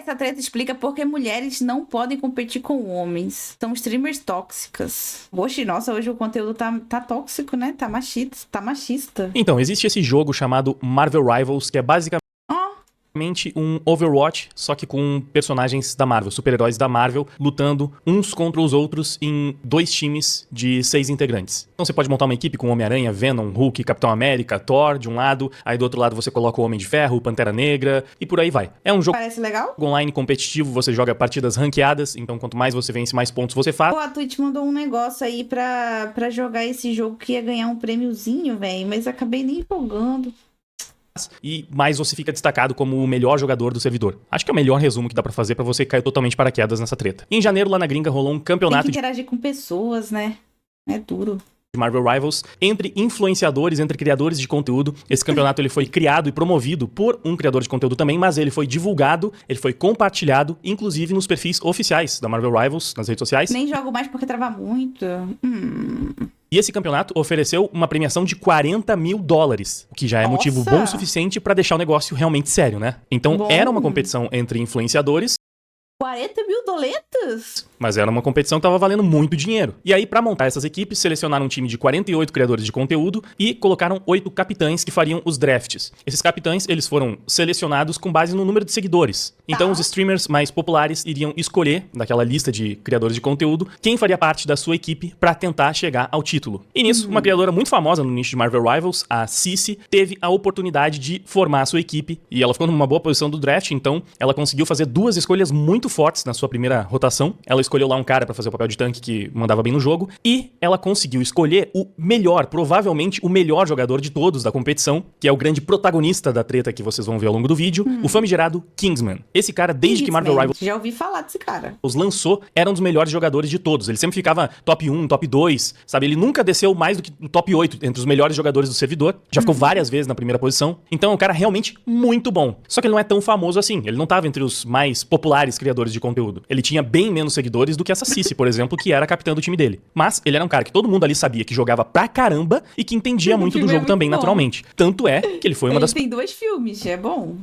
Essa treta explica por que mulheres não podem competir com homens. São streamers tóxicas. Oxe, nossa, hoje o conteúdo tá tóxico, né? Tá machista. Então, existe esse jogo chamado Marvel Rivals, que é basicamente um Overwatch, só que com personagens da Marvel, super-heróis da Marvel, lutando uns contra os outros em 2 times de 6 integrantes. Então você pode montar uma equipe com Homem-Aranha, Venom, Hulk, Capitão América, Thor, de um lado, aí do outro lado você coloca o Homem de Ferro, Pantera Negra, e por aí vai. É um jogo Parece legal? online competitivo, você joga partidas ranqueadas, então quanto mais você vence, mais pontos você faz. Pô, a Twitch mandou um negócio aí pra jogar esse jogo que ia ganhar um prêmiozinho, velho, mas acabei nem jogando. E mais você fica destacado como o melhor jogador do servidor. Acho que é o melhor resumo que dá pra fazer pra você cair totalmente de paraquedas nessa treta. E em janeiro, lá na gringa, rolou um Tem campeonato que de interagir com pessoas, né? É duro. Marvel Rivals entre influenciadores, entre criadores de conteúdo. Esse campeonato ele foi criado e promovido por um criador de conteúdo também, mas ele foi divulgado, ele foi compartilhado, inclusive nos perfis oficiais da Marvel Rivals, nas redes sociais. Nem jogo mais porque trava muito. E esse campeonato ofereceu uma premiação de $40 mil, o que já é motivo bom o suficiente pra deixar o negócio realmente sério, né? Então era uma competição entre influenciadores. 40 mil doletas? Mas era uma competição que tava valendo muito dinheiro. E aí, pra montar essas equipes, selecionaram um time de 48 criadores de conteúdo e colocaram 8 capitães que fariam os drafts. Esses capitães, eles foram selecionados com base no número de seguidores. Então, os streamers mais populares iriam escolher, daquela lista de criadores de conteúdo, quem faria parte da sua equipe pra tentar chegar ao título. E nisso, uma criadora muito famosa no nicho de Marvel Rivals, a Cici, teve a oportunidade de formar a sua equipe. E ela ficou numa boa posição do draft, então ela conseguiu fazer 2 escolhas muito fortes na sua primeira rotação. Ela escolheu lá um cara pra fazer o papel de tanque que mandava bem no jogo, e ela conseguiu escolher o melhor, provavelmente o melhor jogador de todos da competição, que é o grande protagonista da treta que vocês vão ver ao longo do vídeo, o famigerado Kingsman. Esse cara, desde que Marvel Rivals já ouvi falar desse cara. lançou, era um dos melhores jogadores de todos. Ele sempre ficava top 1, top 2, sabe? Ele nunca desceu mais do que o top 8 entre os melhores jogadores do servidor. Já ficou várias vezes na primeira posição. Então é um cara realmente muito bom. Só que ele não é tão famoso assim. Ele não tava entre os mais populares criadores de conteúdo. Ele tinha bem menos seguidores do que essa Cici, por exemplo, que era a capitã do time dele. Mas ele era um cara que todo mundo ali sabia que jogava pra caramba e que entendia muito do jogo também, naturalmente. Tanto é que ele foi uma das... Tem 2 filmes, é bom.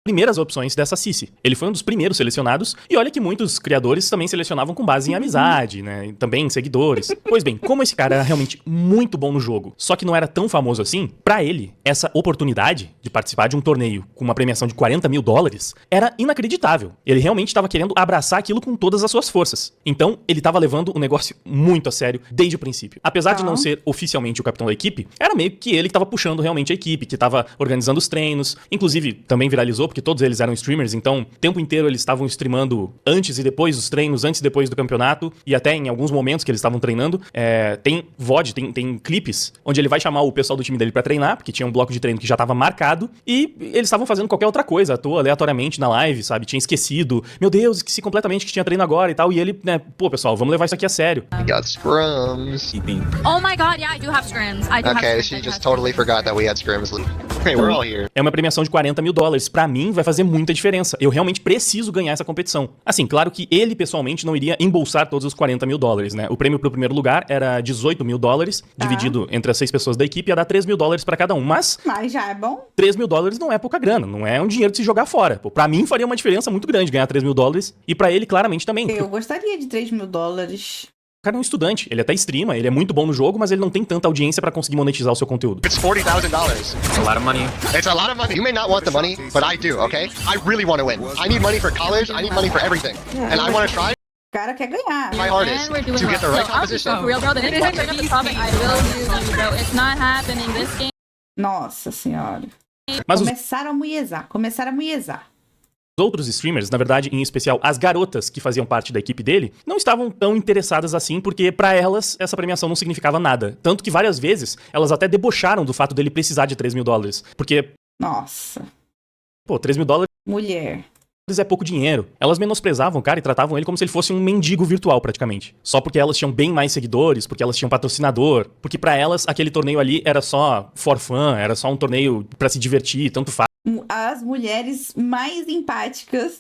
primeiras opções dessa Cici. Ele foi um dos primeiros selecionados, e olha que muitos criadores também selecionavam com base em amizade, né? E também em seguidores. Pois bem, como esse cara era realmente muito bom no jogo, só que não era tão famoso assim, pra ele, essa oportunidade de participar de um torneio com uma premiação de $40 mil era inacreditável. Ele realmente estava querendo abraçar aquilo com todas as suas forças. Então, ele estava levando o negócio muito a sério desde o princípio. Apesar de não ser oficialmente o capitão da equipe, era meio que ele que estava puxando realmente a equipe, que estava organizando os treinos. Inclusive, também viralizou porque todos eles eram streamers, então o tempo inteiro eles estavam streamando antes e depois dos treinos, antes e depois do campeonato, e até em alguns momentos que eles estavam treinando. Tem VOD, tem clipes, onde ele vai chamar o pessoal do time dele pra treinar, porque tinha um bloco de treino que já tava marcado, e eles estavam fazendo qualquer outra coisa, à toa, aleatoriamente, na live, sabe? Tinha esquecido. Meu Deus, esqueci completamente que tinha treino agora e tal, e ele, né, pô, pessoal, vamos levar isso aqui a sério. We got scrims. Oh my god, yeah, I do have scrims. I do have Okay, scrims. she just totally forgot that we had scrims. Hey, we're all here. É uma premiação de $40 mil. Pra mim, vai fazer muita diferença. Eu realmente preciso ganhar essa competição. Assim, claro que ele, pessoalmente, não iria embolsar todos os $40 mil, né? O prêmio pro primeiro lugar era $18 mil, dividido entre as 6 pessoas da equipe, ia dar $3 mil pra cada um. Mas já é bom. $3 mil não é pouca grana, não é um dinheiro de se jogar fora. Pô, pra mim, faria uma diferença muito grande ganhar $3 mil, e pra ele, claramente, também. Eu gostaria de $3 mil. O cara é um estudante, ele até streama, ele é muito bom no jogo, mas ele não tem tanta audiência pra conseguir monetizar o seu conteúdo. It's $40,000. It's a lot of money. It's a lot of money. You may not want the money, but I do, okay? I really want to win. I need money for college, I need money for everything. And I want to try O cara quer ganhar. my hardest And we're doing to get the right well. So, composition. for real, bro, the next time you bring up the topic, I will use you, bro. It's not happening this game. Nossa senhora. Mas os Começaram a muiezar. outros streamers, na verdade, em especial as garotas que faziam parte da equipe dele, não estavam tão interessadas assim, porque pra elas essa premiação não significava nada. Tanto que várias vezes elas até debocharam do fato dele precisar de $3 mil. Porque, Nossa. pô, $3 mil Mulher. é pouco dinheiro. Elas menosprezavam o cara e tratavam ele como se ele fosse um mendigo virtual, praticamente. Só porque elas tinham bem mais seguidores, porque elas tinham patrocinador, porque pra elas aquele torneio ali era só for fun, era só um torneio pra se divertir, tanto faz. as mulheres mais empáticas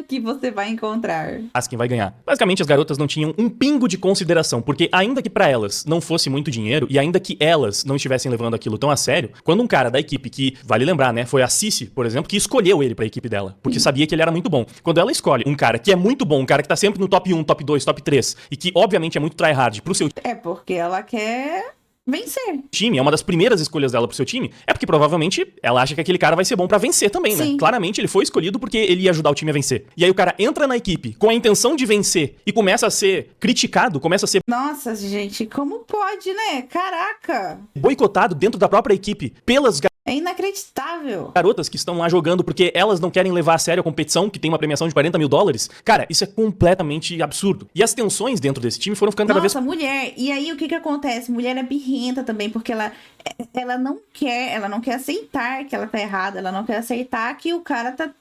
que você vai encontrar. Quem vai ganhar. Basicamente, as garotas não tinham um pingo de consideração, porque ainda que pra elas não fosse muito dinheiro, e ainda que elas não estivessem levando aquilo tão a sério, quando um cara da equipe que, vale lembrar, né, foi a Sissi, por exemplo, que escolheu ele pra equipe dela, porque sabia que ele era muito bom. Quando ela escolhe um cara que é muito bom, um cara que tá sempre no top 1, top 2, top 3, e que obviamente é muito tryhard pro seu É porque ela quer vencer. time, é uma das primeiras escolhas dela pro seu time, é porque provavelmente ela acha que aquele cara vai ser bom pra vencer também, né? Sim. Claramente ele foi escolhido porque ele ia ajudar o time a vencer. E aí o cara entra na equipe com a intenção de vencer e começa a ser criticado, começa a ser Nossa, gente, como pode, né? Caraca! boicotado dentro da própria equipe pelas É inacreditável. garotas que estão lá jogando porque elas não querem levar a sério a competição, que tem uma premiação de $40 mil. Cara, isso é completamente absurdo. E as tensões dentro desse time foram ficando cada vez... Nossa, mulher. E aí o que que acontece? Mulher é birrenta também, porque ela não quer aceitar que ela tá errada, ela não quer aceitar que o cara tá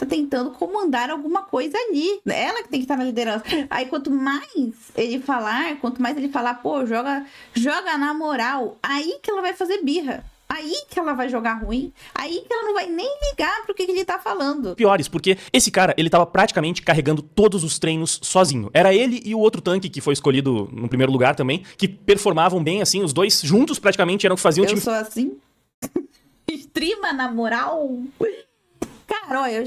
tentando comandar alguma coisa ali. Ela que tem que estar na liderança. Aí quanto mais ele falar, pô, joga na moral, aí que ela vai fazer birra. Aí que ela vai jogar ruim, aí que ela não vai nem ligar pro que ele tá falando. Piores, porque esse cara, ele tava praticamente carregando todos os treinos sozinho. Era ele e o outro tanque que foi escolhido no primeiro lugar também, que performavam bem, assim, os dois juntos praticamente eram que faziam o Eu time... sou assim? Streama na moral? Cara, olha,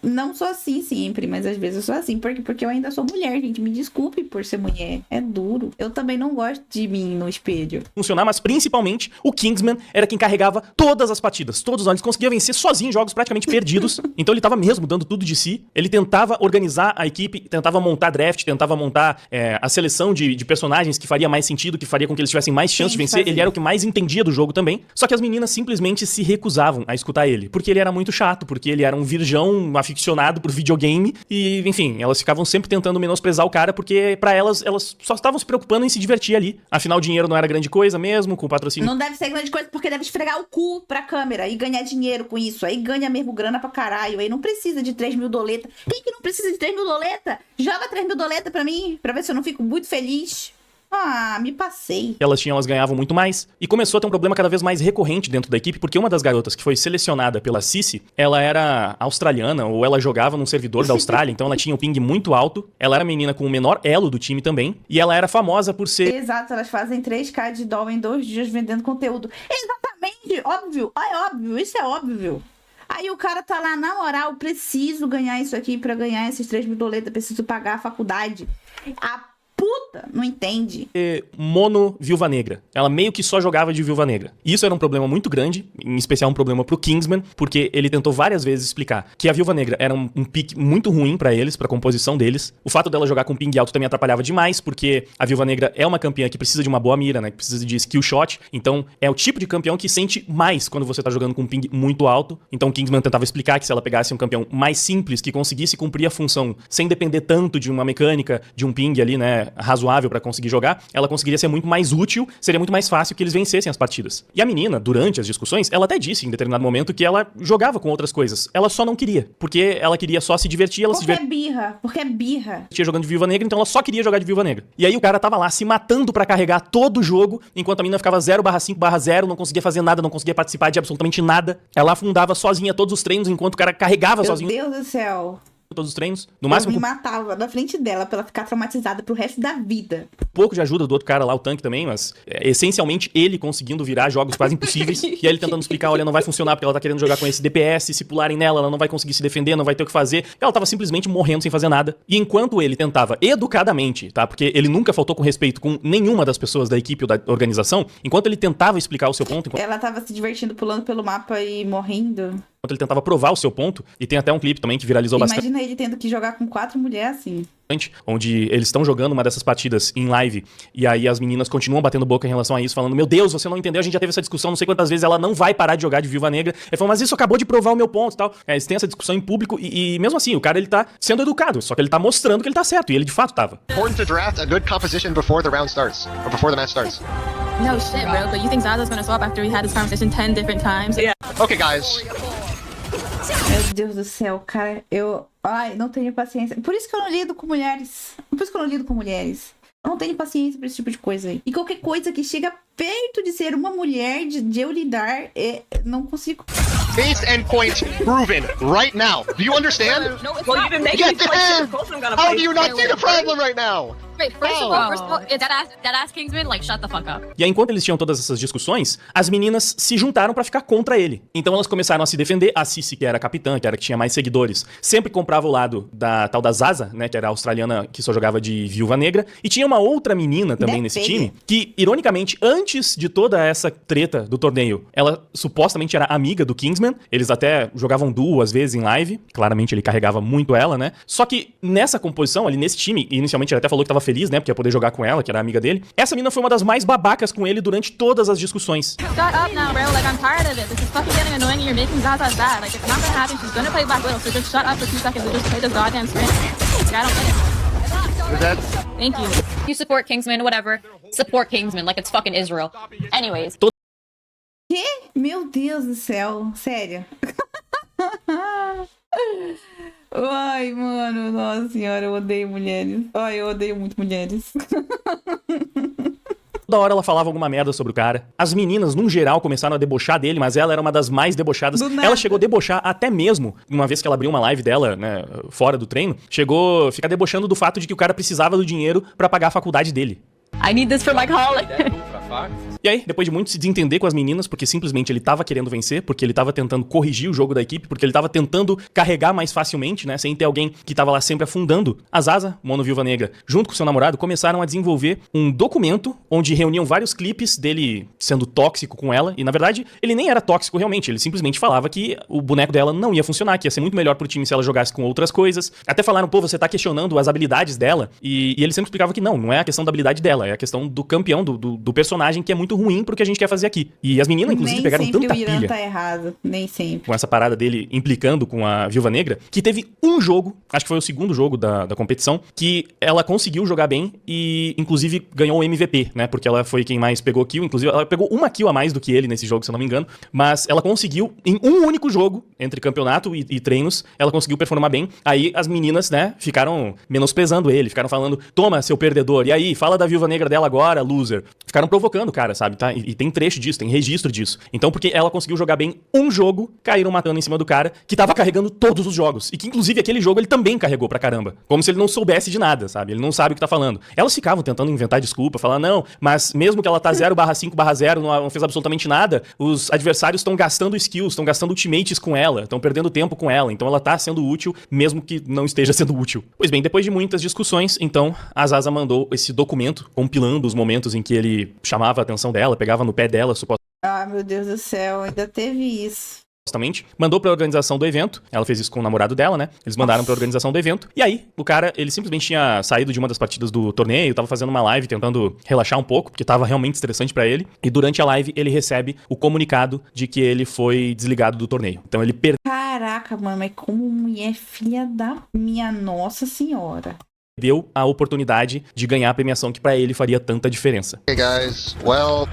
não sou assim sempre, mas às vezes eu sou assim, porque eu ainda sou mulher, gente. Me desculpe por ser mulher. É duro. Eu também não gosto de mim no espelho. funcionar, mas principalmente o Kingsman era quem carregava todas as partidas, todos os anos, conseguia vencer sozinho jogos praticamente perdidos, então ele tava mesmo dando tudo de si, ele tentava organizar a equipe, tentava montar draft, tentava montar a seleção de personagens que faria mais sentido, que faria com que eles tivessem mais chance de vencer, fazia. ele era o que mais entendia do jogo também, só que as meninas simplesmente se recusavam a escutar ele, porque ele era muito chato, porque ele era um virgão aficionado por videogame, e enfim, elas ficavam sempre tentando menosprezar o cara, porque pra elas só estavam se preocupando em se divertir ali, afinal o dinheiro não era grande coisa mesmo, com o patrocínio. Não deve ser grande coisa porque deve esfregar o cu pra câmera e ganhar dinheiro com isso. Aí ganha mesmo grana pra caralho. Aí não precisa de 3 mil doleta. Quem que não precisa de 3 mil doleta? Joga 3 mil doleta pra mim, pra ver se eu não fico muito feliz. Ah, me passei. Elas ganhavam muito mais. E começou a ter um problema cada vez mais recorrente dentro da equipe, porque uma das garotas que foi selecionada pela Sissi, ela era australiana, ou ela jogava num servidor da Austrália, então ela tinha um ping muito alto. Ela era a menina com o menor elo do time também. E ela era famosa por ser... Exato, elas fazem 3K de dólar em 2 dias vendendo conteúdo. Exatamente, óbvio. É óbvio, isso é óbvio. Aí o cara tá lá, na moral, preciso ganhar isso aqui pra ganhar esses 3 mil doletas, preciso pagar a faculdade. A puta não entende. Mono Viúva Negra. Ela meio que só jogava de Viúva Negra. E isso era um problema muito grande, em especial um problema pro Kingsman, porque ele tentou várias vezes explicar que a Viúva Negra era um pick muito ruim pra eles, pra composição deles. O fato dela jogar com ping alto também atrapalhava demais, porque a Viúva Negra é uma campeã que precisa de uma boa mira, né? Que precisa de skill shot. Então, é o tipo de campeão que sente mais quando você tá jogando com um ping muito alto. Então, o Kingsman tentava explicar que se ela pegasse um campeão mais simples, que conseguisse cumprir a função sem depender tanto de uma mecânica, de um ping ali, né? Razoável pra conseguir jogar, ela conseguiria ser muito mais útil, seria muito mais fácil que eles vencessem as partidas. E a menina, durante as discussões, ela até disse em determinado momento que ela jogava com outras coisas. Ela só não queria, porque ela queria só se divertir, ela se divertia Porque é birra. jogando de Viúva Negra, então ela só queria jogar de Viúva Negra. E aí o cara tava lá se matando pra carregar todo o jogo, enquanto a menina ficava 0/5/0, não conseguia fazer nada, não conseguia participar de absolutamente nada. Ela afundava sozinha todos os treinos, enquanto o cara carregava sozinho Meu Deus do céu. todos os treinos. No Eu máximo, me com matava na frente dela pra ela ficar traumatizada pro resto da vida. um pouco de ajuda do outro cara lá, o tanque também, mas essencialmente ele conseguindo virar jogos quase impossíveis. E aí ele tentando explicar, olha, não vai funcionar porque ela tá querendo jogar com esse DPS, se pularem nela, ela não vai conseguir se defender, não vai ter o que fazer. Ela tava simplesmente morrendo sem fazer nada. E enquanto ele tentava educadamente, tá? Porque ele nunca faltou com respeito com nenhuma das pessoas da equipe ou da organização, enquanto ele tentava explicar o seu ponto, Ela tava se divertindo, pulando pelo mapa e morrendo. enquanto ele tentava provar o seu ponto, e tem até um clipe também que viralizou bastante, Imagina ele tendo que jogar com 4 mulheres assim. onde eles estão jogando uma dessas partidas em live, e aí as meninas continuam batendo boca em relação a isso, falando, meu Deus, você não entendeu, a gente já teve essa discussão, não sei quantas vezes, ela não vai parar de jogar de Viúva Negra. Ele falou, mas isso acabou de provar o meu ponto e tal. Eles têm essa discussão em público, e mesmo assim, o cara, ele tá sendo educado, só que ele tá mostrando que ele tá certo, e ele de fato tava. Important to draft a good composition before the round starts, or before the match starts. No shit, bro. But you think Zaza's gonna swap after we had this conversation 10 different times? Yeah. Okay, guys. Meu Deus do céu, cara, Ai, não tenho paciência. Por isso que eu não lido com mulheres. Eu não tenho paciência pra esse tipo de coisa aí. E qualquer coisa que chega perto de ser uma mulher, de eu lidar, não consigo. Base and point proven right now. Do you understand? No, it's Well, you not. didn't make Yes, me it play is! Of course I'm gonna How play. do you not see the problem right now? Wait, first of all, deadass Kingsman, like, shut the fuck up. E aí, enquanto eles tinham todas essas discussões, as meninas se juntaram pra ficar contra ele. Então elas começaram a se defender. A Sissi, que era a capitã, que tinha mais seguidores, sempre comprava o lado da tal da Zaza, né, que era a australiana que só jogava de viúva negra. E tinha uma outra menina também nesse time, que, ironicamente, antes de toda essa treta do torneio, ela supostamente era amiga do Kingsman. Eles até jogavam duo, às vezes, em live. Claramente ele carregava muito ela, né? Só que nessa composição, ali nesse time, inicialmente ele até falou que tava feliz, né, porque ia poder jogar com ela, que era amiga dele. Essa menina foi uma das mais babacas com ele durante todas as discussões. Shut up now, bro. Like, I'm tired of it. This is fucking getting annoying and you're making Zaza sad. Like, it's not gonna happen. She's gonna play Black Widow, so just shut up for 2 seconds and just play this goddamn sprint. Like, I don't get it. Is that? Thank you. You support Kingsman, whatever. Support Kingsman like it's fucking Israel. Anyways. Quê? Meu Deus do céu. Sério. Ai, mano. Nossa senhora, eu odeio mulheres. Ai, eu odeio muito mulheres. Toda hora ela falava alguma merda sobre o cara. As meninas, num geral, começaram a debochar dele, mas ela era uma das mais debochadas. Ela chegou a debochar até mesmo, uma vez que ela abriu uma live dela, né, fora do treino, chegou a ficar debochando do fato de que o cara precisava do dinheiro pra pagar a faculdade dele. I need this for my college. E aí, depois de muito se desentender com as meninas, porque simplesmente ele tava querendo vencer, porque ele tava tentando corrigir o jogo da equipe, porque ele tava tentando carregar mais facilmente, né, sem ter alguém que tava lá sempre afundando, a Zaza, Mono Viúva Negra, junto com seu namorado, começaram a desenvolver um documento onde reuniam vários clipes dele sendo tóxico com ela, e na verdade, ele nem era tóxico realmente, ele simplesmente falava que o boneco dela não ia funcionar, que ia ser muito melhor pro time se ela jogasse com outras coisas. Até falaram, pô, você tá questionando as habilidades dela, e ele sempre explicava que não é a questão da habilidade dela, é a questão do campeão, do personagem, que é muito ruim pro que a gente quer fazer aqui. E as meninas, inclusive, Nem pegaram sempre tanta o Irã pilha tá errado. Nem sempre. com essa parada dele implicando com a Viúva Negra, que teve um jogo, acho que foi o segundo jogo da competição, que ela conseguiu jogar bem e, inclusive, ganhou o MVP, né? Porque ela foi quem mais pegou kill, inclusive, ela pegou uma kill a mais do que ele nesse jogo, se eu não me engano, mas ela conseguiu, em um único jogo, entre campeonato e treinos, ela conseguiu performar bem. Aí as meninas, né, ficaram menosprezando ele, ficaram falando, toma, seu perdedor, e aí, fala da Viúva Negra dela agora, loser. Ficaram provocando o cara, sabe, tá? E tem trecho disso, tem registro disso. Então, porque ela conseguiu jogar bem um jogo, caíram matando em cima do cara, que tava carregando todos os jogos. E que, inclusive, aquele jogo ele também carregou pra caramba. Como se ele não soubesse de nada, sabe? Ele não sabe o que tá falando. Elas ficavam tentando inventar desculpa, falar, não, mas mesmo que ela tá 0/5/0, não fez absolutamente nada, os adversários estão gastando skills, estão gastando ultimates com ela, estão perdendo tempo com ela, então ela tá sendo útil, mesmo que não esteja sendo útil. Pois bem, depois de muitas discussões, então, a Zaza mandou esse documento, compilando os momentos em que ele chamava a atenção dela, pegava no pé dela, Ah, meu Deus do céu, ainda teve isso. supostamente, mandou pra organização do evento. Ela fez isso com o namorado dela, né? Eles mandaram pra organização do evento. E aí, o cara, ele simplesmente tinha saído de uma das partidas do torneio, tava fazendo uma live tentando relaxar um pouco, porque tava realmente estressante pra ele. E durante a live, ele recebe o comunicado de que ele foi desligado do torneio. Então ele Caraca, mano, mas como mulher filha da minha Nossa Senhora. perdeu a oportunidade de ganhar a premiação que pra ele faria tanta diferença. Hey guys, well,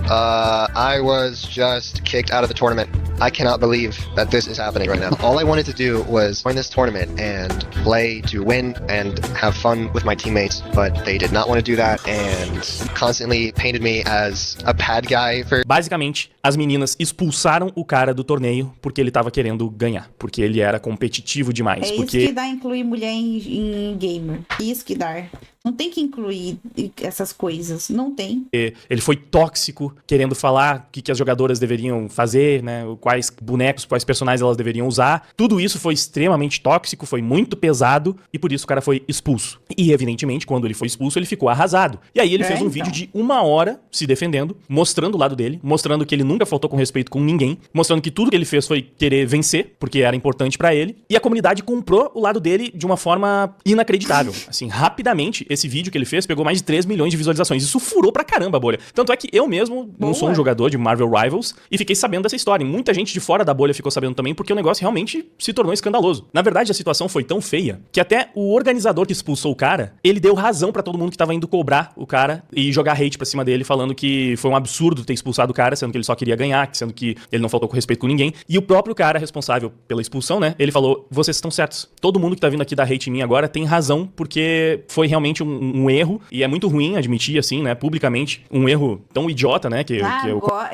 I was just kicked out of the tournament. I cannot believe that this is happening right now. All I wanted to do was join this tournament and play to win and have fun with my teammates, but they did not want to do that and constantly painted me as a bad guy for... Basicamente, as meninas expulsaram o cara do torneio porque ele tava querendo ganhar, porque ele era competitivo demais, É porque isso que dá incluir mulher em gamer. Isso que dá. Não tem que incluir essas coisas. Não tem. ele foi tóxico, querendo falar o que as jogadoras deveriam fazer, né? Quais bonecos, quais personagens elas deveriam usar. Tudo isso foi extremamente tóxico, foi muito pesado e por isso o cara foi expulso. E evidentemente, quando ele foi expulso, ele ficou arrasado. E aí ele fez um vídeo de 1 hora se defendendo, mostrando o lado dele, mostrando que ele nunca faltou com respeito com ninguém, mostrando que tudo que ele fez foi querer vencer, porque era importante pra ele. E a comunidade comprou o lado dele de uma forma inacreditável. Assim, rapidamente, esse vídeo que ele fez pegou mais de 3 milhões de visualizações. Isso furou pra caramba a bolha. Tanto é que eu mesmo não sou um jogador de Marvel Rivals e fiquei sabendo dessa história. E muita gente de fora da bolha ficou sabendo também porque o negócio realmente se tornou escandaloso. Na verdade, a situação foi tão feia que até o organizador que expulsou o cara, ele deu razão pra todo mundo que tava indo cobrar o cara e jogar hate pra cima dele, falando que foi um absurdo ter expulsado o cara, sendo que ele só queria ganhar, sendo que ele não faltou com respeito com ninguém. E o próprio cara responsável pela expulsão, né, ele falou, vocês estão certos. Todo mundo que tá vindo aqui dar hate em mim agora tem razão, porque foi realmente realmente um erro, e é muito ruim admitir, assim, né, publicamente, um erro tão idiota, né, que eu Agora,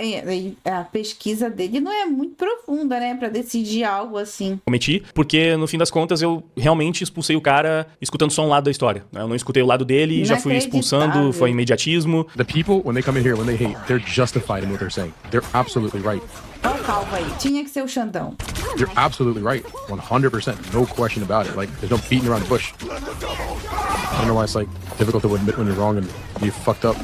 a pesquisa dele não é muito profunda, né, pra decidir algo assim. cometi, porque no fim das contas eu realmente expulsei o cara escutando só um lado da história, né? Eu não escutei o lado dele e já fui expulsando, Inacreditável. foi imediatismo. The people, when they come in here, when they hate, they're justified in what they're saying. They're absolutely right. Olha o calvo aí. Tinha que ser o Xandão. You're absolutely right. 100%. No question about it. Like, there's no beating around the bush. I don't know why it's, like, difficult to admit when you're wrong and you fucked up.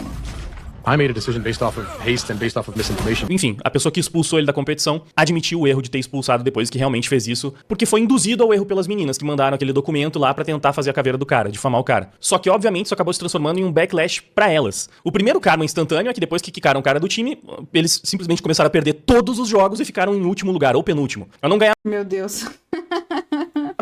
I made a decision based off of haste and based off of misinformation. Enfim, a pessoa que expulsou ele da competição admitiu o erro de ter expulsado depois que realmente fez isso, porque foi induzido ao erro pelas meninas que mandaram aquele documento lá pra tentar fazer a caveira do cara, difamar o cara. Só que, obviamente, isso acabou se transformando em um backlash pra elas. O primeiro karma instantâneo é que depois que quicaram o cara do time, eles simplesmente começaram a perder todos os jogos e ficaram em último lugar, ou penúltimo. Eu não ganharam Meu Deus.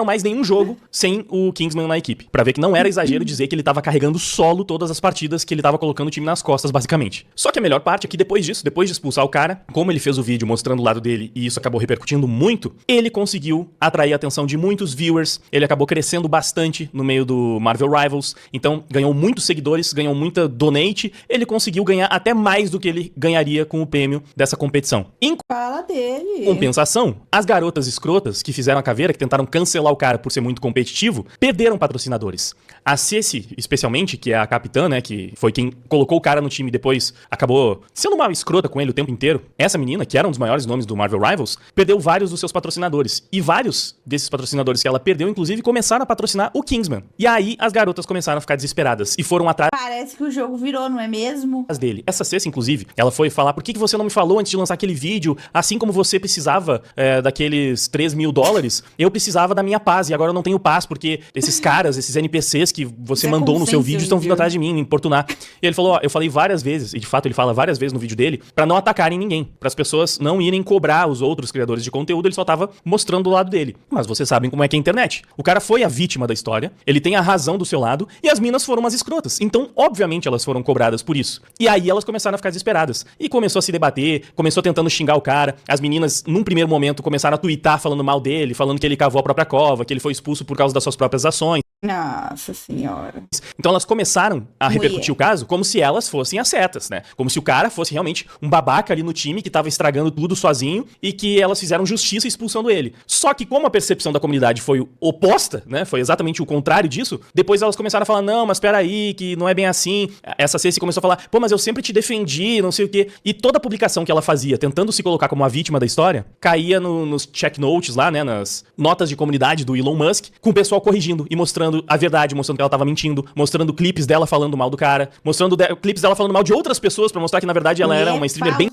mais nenhum jogo sem o Kingsman na equipe. Pra ver que não era exagero dizer que ele tava carregando solo todas as partidas, que ele tava colocando o time nas costas, basicamente. Só que a melhor parte é que depois disso, depois de expulsar o cara, como ele fez o vídeo mostrando o lado dele e isso acabou repercutindo muito, ele conseguiu atrair a atenção de muitos viewers, ele acabou crescendo bastante no meio do Marvel Rivals, então ganhou muitos seguidores, ganhou muita donate, ele conseguiu ganhar até mais do que ele ganharia com o prêmio dessa competição. Em Fala dele. compensação, as garotas escrotas que fizeram a caveira, que tentaram cancelar o cara por ser muito competitivo, perderam patrocinadores. A Ceci, especialmente, que é a capitã, né, que foi quem colocou o cara no time e depois acabou sendo uma escrota com ele o tempo inteiro. Essa menina, que era um dos maiores nomes do Marvel Rivals, perdeu vários dos seus patrocinadores. E vários desses patrocinadores que ela perdeu, inclusive, começaram a patrocinar o Kingsman. E aí, as garotas começaram a ficar desesperadas e foram atrás Parece que o jogo virou, não é mesmo? dele. Essa Ceci, inclusive, ela foi falar: por que você não me falou antes de lançar aquele vídeo? Assim como você precisava daqueles $3.000, eu precisava da minha paz, e agora eu não tenho paz, porque esses caras, esses NPCs que você Isso mandou é no seu vídeo estão vindo consensível. atrás de mim, me importunar. E ele falou: ó, eu falei várias vezes, e de fato ele fala várias vezes no vídeo dele, pra não atacarem ninguém, para as pessoas não irem cobrar os outros criadores de conteúdo, ele só tava mostrando o lado dele. Mas vocês sabem como é que é a internet. O cara foi a vítima da história, ele tem a razão do seu lado, e as minas foram umas escrotas. Então, obviamente, elas foram cobradas por isso. E aí elas começaram a ficar desesperadas. E começou a se debater, começou tentando xingar o cara. As meninas, num primeiro momento, começaram a twittar falando mal dele, falando que ele cavou a própria cova, que ele foi expulso por causa das suas próprias ações. Nossa senhora. Então elas começaram a repercutir o caso como se elas fossem as certas, né? Como se o cara fosse realmente um babaca ali no time que tava estragando tudo sozinho e que elas fizeram justiça expulsando ele. Só que como a percepção da comunidade foi oposta, né? Foi exatamente o contrário disso, depois elas começaram a falar: não, mas peraí, que não é bem assim. Essa Ceci começou a falar: pô, mas eu sempre te defendi, não sei o quê. E toda a publicação que ela fazia, tentando se colocar como a vítima da história, caía nos check notes lá, né? Nas notas de comunidade do Elon Musk, com o pessoal corrigindo e mostrando a verdade, mostrando que ela tava mentindo, mostrando clipes dela falando mal do cara, mostrando clipes dela falando mal de outras pessoas pra mostrar que na verdade ela era uma streamer bem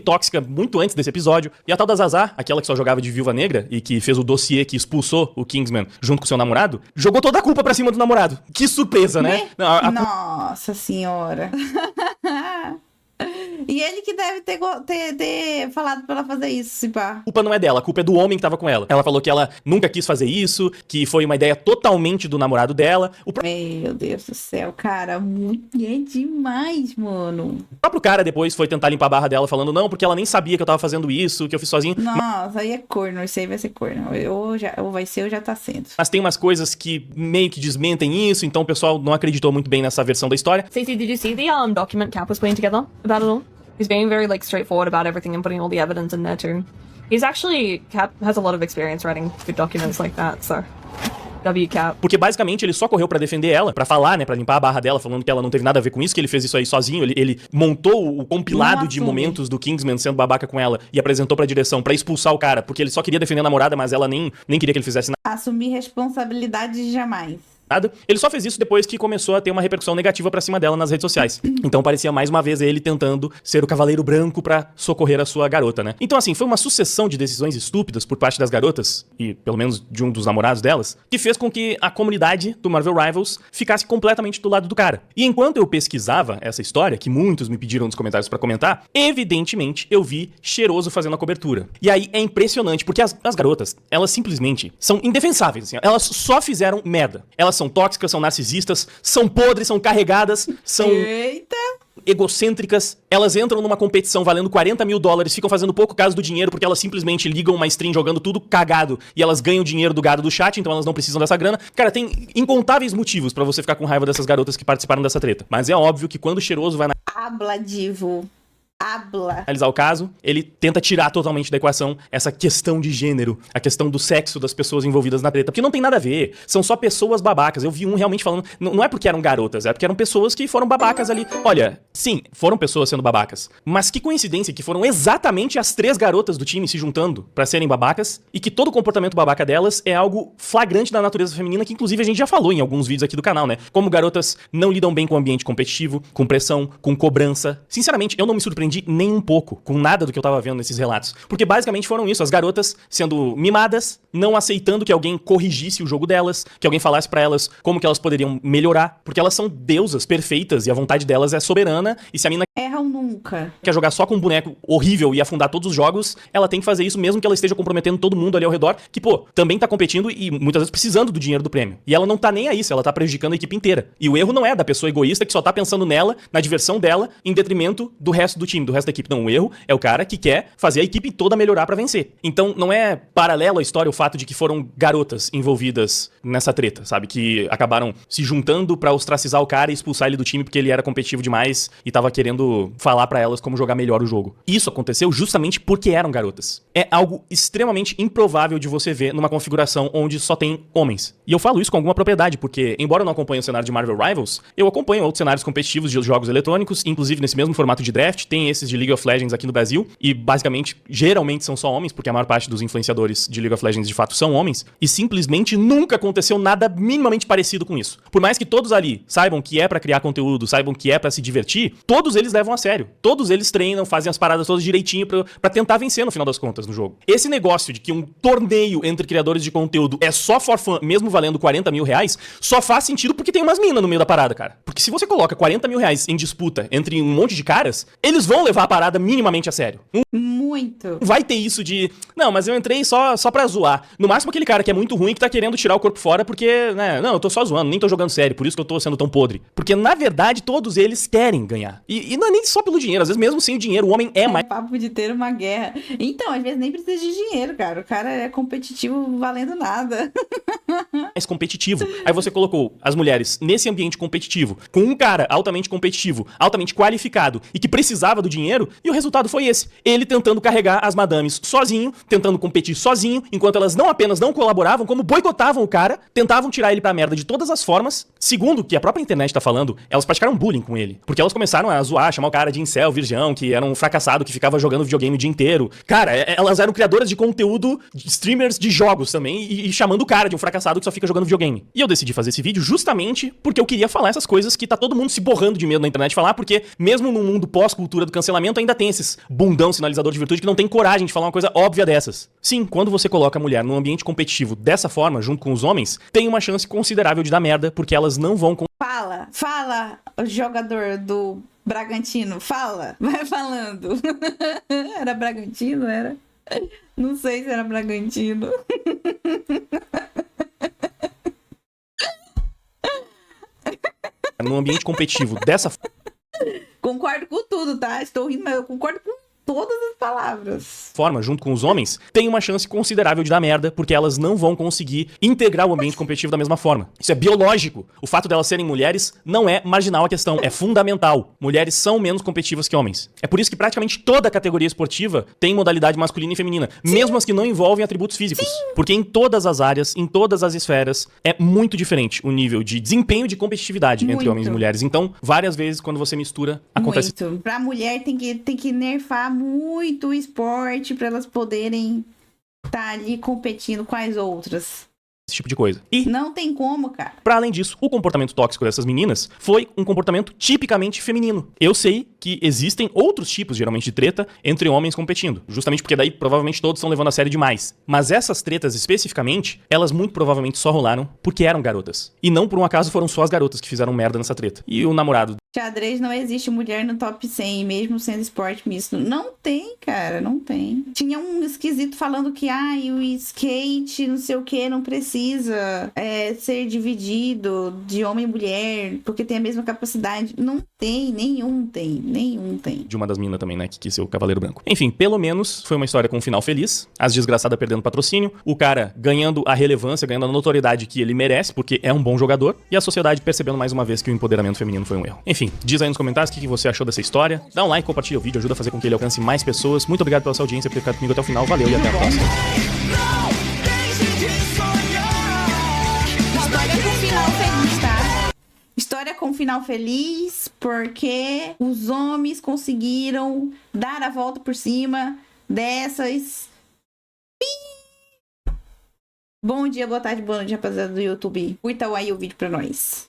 tóxica muito antes desse episódio. E a tal da Zazá, aquela que só jogava de Viúva Negra e que fez o dossiê que expulsou o Kingsman junto com seu namorado, jogou toda a culpa pra cima do namorado. Que surpresa, né? Nossa senhora. E ele que deve ter falado pra ela fazer isso, se pá. A culpa não é dela, a culpa é do homem que tava com ela. Ela falou que ela nunca quis fazer isso, que foi uma ideia totalmente do namorado dela. O Meu Deus do céu, cara, é demais, mano. próprio cara depois foi tentar limpar a barra dela, falando: não, porque ela nem sabia que eu tava fazendo isso, que eu fiz sozinho. Nossa, aí é corno, isso aí vai ser corno. Ou vai ser ou já tá sendo. Mas tem umas coisas que meio que desmentem isso, então o pessoal não acreditou muito bem nessa versão da história. Stacey, did you see the document Cap was putting together about it all? He's being very like straightforward about everything and putting all the evidence in there too. He's actually Cap has a lot of experience writing good documents like that, so WCap. Porque basicamente ele só correu pra defender ela, pra falar, né, pra limpar a barra dela, falando que ela não teve nada a ver com isso, que ele fez isso aí sozinho. Ele montou o compilado de momentos do Kingsman sendo babaca com ela e apresentou pra direção pra expulsar o cara, porque ele só queria defender a namorada, mas ela nem queria que ele fizesse Assumir responsabilidade jamais. nada. Ele só fez isso depois que começou a ter uma repercussão negativa pra cima dela nas redes sociais. Então parecia mais uma vez ele tentando ser o cavaleiro branco pra socorrer a sua garota, né? Então assim, foi uma sucessão de decisões estúpidas por parte das garotas, e pelo menos de um dos namorados delas, que fez com que a comunidade do Marvel Rivals ficasse completamente do lado do cara. E enquanto eu pesquisava essa história, que muitos me pediram nos comentários pra comentar, evidentemente eu vi Cheiroso fazendo a cobertura. E aí é impressionante, porque as garotas, elas simplesmente são indefensáveis, assim. Elas só fizeram merda. Elas são tóxicas, são narcisistas, são podres, são carregadas, são Eita! egocêntricas, elas entram numa competição valendo $40 mil, ficam fazendo pouco caso do dinheiro porque elas simplesmente ligam uma stream jogando tudo cagado e elas ganham dinheiro do gado do chat, então elas não precisam dessa grana. Cara, tem incontáveis motivos pra você ficar com raiva dessas garotas que participaram dessa treta. Mas é óbvio que quando o Cheiroso vai Habla, Divo. Habla. analisar o caso, ele tenta tirar totalmente da equação essa questão de gênero, a questão do sexo das pessoas envolvidas na treta, porque não tem nada a ver, são só pessoas babacas. Eu vi um realmente falando, não é porque eram garotas, é porque eram pessoas que foram babacas ali. Olha, sim, foram pessoas sendo babacas, mas que coincidência que foram exatamente as 3 garotas do time se juntando pra serem babacas, e que todo o comportamento babaca delas é algo flagrante da natureza feminina, que inclusive a gente já falou em alguns vídeos aqui do canal, né? Como garotas não lidam bem com o ambiente competitivo, com pressão, com cobrança. Sinceramente, eu não me surpreendi nem um pouco com nada do que eu tava vendo nesses relatos. Porque basicamente foram isso, as garotas sendo mimadas, não aceitando que alguém corrigisse o jogo delas, que alguém falasse pra elas como que elas poderiam melhorar, porque elas são deusas perfeitas e a vontade delas é soberana, e se a mina Erram nunca. quer jogar só com um boneco horrível e afundar todos os jogos, ela tem que fazer isso mesmo que ela esteja comprometendo todo mundo ali ao redor, que, pô, também tá competindo e muitas vezes precisando do dinheiro do prêmio. E ela não tá nem aí se ela tá prejudicando a equipe inteira. E o erro não é da pessoa egoísta que só tá pensando nela, na diversão dela, em detrimento do resto do time, do resto da equipe. Não, o erro é o cara que quer fazer a equipe toda melhorar pra vencer. Então, não é paralelo à história o fato de que foram garotas envolvidas nessa treta, sabe? Que acabaram se juntando pra ostracizar o cara e expulsar ele do time porque ele era competitivo demais e tava querendo falar pra elas como jogar melhor o jogo. Isso aconteceu justamente porque eram garotas. É algo extremamente improvável de você ver numa configuração onde só tem homens. E eu falo isso com alguma propriedade, porque, embora eu não acompanhe o cenário de Marvel Rivals, eu acompanho outros cenários competitivos de jogos eletrônicos, inclusive nesse mesmo formato de draft, tem esses de League of Legends aqui no Brasil, e basicamente, geralmente são só homens, porque a maior parte dos influenciadores de League of Legends de fato são homens, e simplesmente nunca aconteceu nada minimamente parecido com isso. Por mais que todos ali saibam que é pra criar conteúdo, saibam que é pra se divertir, todos eles levam a sério. Todos eles treinam, fazem as paradas todas direitinho pra tentar vencer no final das contas no jogo. Esse negócio de que um torneio entre criadores de conteúdo é só for fun, mesmo valendo $40 mil, só faz sentido porque tem umas minas no meio da parada, cara. Porque se você coloca $40 mil em disputa entre um monte de caras, eles vão levar a parada minimamente a sério. Muito. Vai ter isso de, não, mas eu entrei só pra zoar. No máximo aquele cara que é muito ruim que tá querendo tirar o corpo fora porque, né, não, eu tô só zoando, nem tô jogando sério, por isso que eu tô sendo tão podre. Porque, na verdade, todos eles querem ganhar. E não é nem só pelo dinheiro, às vezes mesmo sem o dinheiro, o homem é mais... Papo de ter uma guerra. Então, às vezes nem precisa de dinheiro, cara. O cara é competitivo valendo nada. mais competitivo. Aí você colocou as mulheres nesse ambiente competitivo, com um cara altamente competitivo, altamente qualificado e que precisava do dinheiro, e o resultado foi esse. Ele tentando carregar as madames sozinho, tentando competir sozinho, enquanto elas não apenas não colaboravam, como boicotavam o cara, tentavam tirar ele pra merda de todas as formas. Segundo o que a própria internet tá falando, elas praticaram bullying com ele. Porque elas começaram a zoar, chamar o cara de incel, virgão, que era um fracassado que ficava jogando videogame o dia inteiro. Cara, elas eram criadoras de conteúdo, streamers de jogos também, e chamando o cara de um fracassado que só fica jogando videogame. E eu decidi fazer esse vídeo justamente porque eu queria falar essas coisas que tá todo mundo se borrando de medo na internet de falar, porque mesmo no mundo pós-cultura do cancelamento ainda tem esses bundão sinalizador de virtude que não tem coragem de falar uma coisa óbvia dessas. Sim, quando você coloca a mulher num ambiente competitivo dessa forma, junto com os homens, tem uma chance considerável de dar merda, porque elas não vão... Fala, o jogador do Bragantino, fala, vai falando. Era Bragantino, era? Não sei se era Bragantino. Num ambiente competitivo dessa Concordo com tudo, tá? Estou rindo, mas eu concordo com todas as palavras. forma, junto com os homens, tem uma chance considerável de dar merda, porque elas não vão conseguir integrar o ambiente competitivo da mesma forma. Isso é biológico. O fato delas serem mulheres não é marginal a questão, é fundamental. Mulheres são menos competitivas que homens. É por isso que praticamente toda a categoria esportiva tem modalidade masculina e feminina, mesmo as que não envolvem atributos físicos. Porque em todas as áreas, em todas as esferas, é muito diferente o nível de desempenho e de competitividade entre homens e mulheres. Então, várias vezes, quando você mistura, acontece... Muito. Pra mulher tem que nerfar muito o esporte pra elas poderem estar ali competindo com as outras. esse tipo de coisa. E, não tem como, cara. pra além disso, o comportamento tóxico dessas meninas foi um comportamento tipicamente feminino. Eu sei que existem outros tipos, geralmente, de treta entre homens competindo. Justamente porque daí, provavelmente, todos estão levando a sério demais. Mas essas tretas, especificamente, elas muito provavelmente só rolaram porque eram garotas. E não por um acaso foram só as garotas que fizeram merda nessa treta. E o namorado... Xadrez não existe mulher no top 100, mesmo sendo esporte misto. Não tem, cara, não tem. Tinha um esquisito falando que, o skate, não sei o que, não precisa. precisa ser dividido de homem e mulher, porque tem a mesma capacidade. Não tem, nenhum tem. De uma das minas também, né, que quis ser o Cavaleiro Branco. Enfim, pelo menos foi uma história com um final feliz. As desgraçadas perdendo patrocínio, o cara ganhando a relevância, ganhando a notoriedade que ele merece, porque é um bom jogador, e a sociedade percebendo mais uma vez que o empoderamento feminino foi um erro. Enfim, diz aí nos comentários o que você achou dessa história. Dá um like, compartilha o vídeo, ajuda a fazer com que ele alcance mais pessoas. Muito obrigado pela sua audiência, por ter ficado comigo até o final. Valeu e até a próxima. História com final feliz, tá? História com final feliz, porque os homens conseguiram dar a volta por cima dessas. Bom dia, boa tarde, boa noite, rapaziada do YouTube. Curta aí o vídeo pra nós.